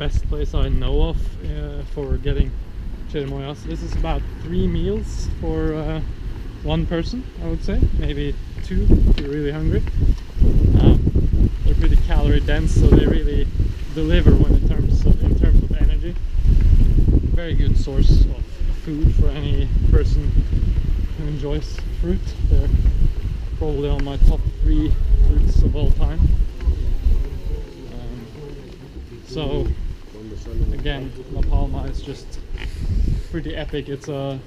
best place I know of for getting Cherimoyas. This is about 3 meals for one person, I would say, maybe 2 if you're really hungry. They're pretty calorie dense, so they really deliver in terms of energy. Very good source of food for any person who enjoys fruit. They're probably on my top 3 fruits of all time. So again, La Palma is just pretty epic. It's a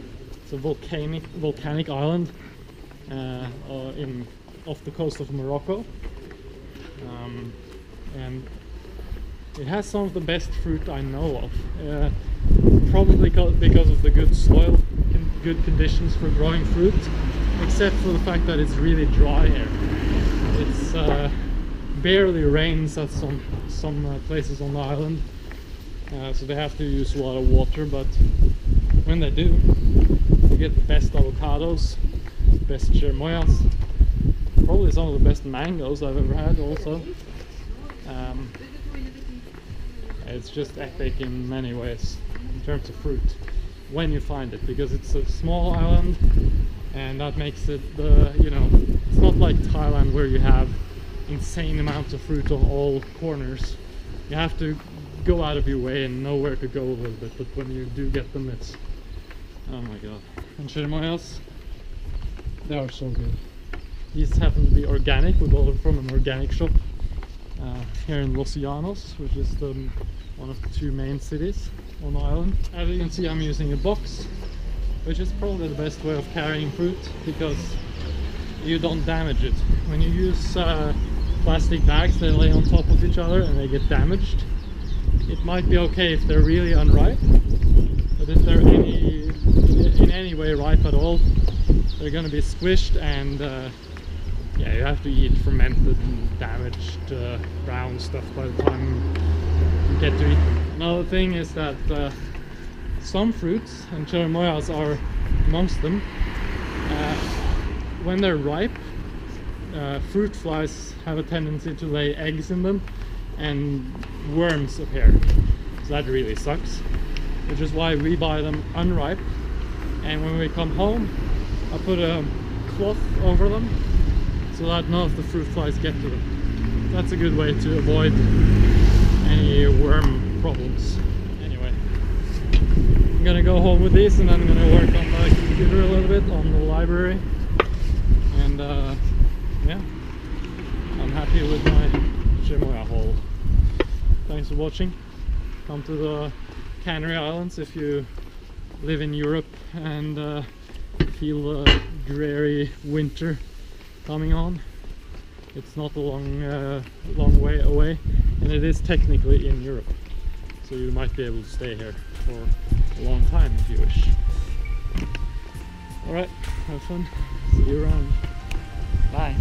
volcanic island off the coast of Morocco, and it has some of the best fruit I know of. Probably because of the good soil, good conditions for growing fruit, except for the fact that it's really dry here. It's barely rains at some places on the island, so they have to use a lot of water, but when they do, you get the best avocados, best cherimoyas, probably some of the best mangoes I've ever had also. It's just epic in many ways in terms of fruit when you find it, because it's a small island, and that makes it it's not like Thailand where you have insane amounts of fruit on all corners. You have to go out of your way and know where to go a little bit, but when you do get them, it's oh my god. And cherimoyas, they are so good. These happen to be organic. We bought them from an organic shop here in Los Llanos, which is one of the 2 main cities on the island. As you can see, I'm using a box, which is probably the best way of carrying fruit, because you don't damage it. When you use plastic bags, they lay on top of each other and they get damaged. It might be okay if they're really unripe, but if they're in any way ripe at all, they're going to be squished, and yeah, you have to eat fermented and damaged brown stuff by the time you get to eat them. Another thing is that some fruits, and cherimoyas are amongst them, when they're ripe, fruit flies have a tendency to lay eggs in them, and worms appear. So that really sucks, which is why we buy them unripe, and when we come home I put a cloth over them so that none of the fruit flies get to them. That's a good way to avoid any worm problems. Anyway, I'm gonna go home with these, and then I'm gonna work on the computer a little bit on the library, and yeah, I'm happy with my Cherimoya haul. Thanks for watching. Come to the Canary Islands if you live in Europe and feel the dreary winter coming on. It's not a long way away, and it is technically in Europe, so you might be able to stay here for a long time if you wish. Alright, have fun. See you around. Bye.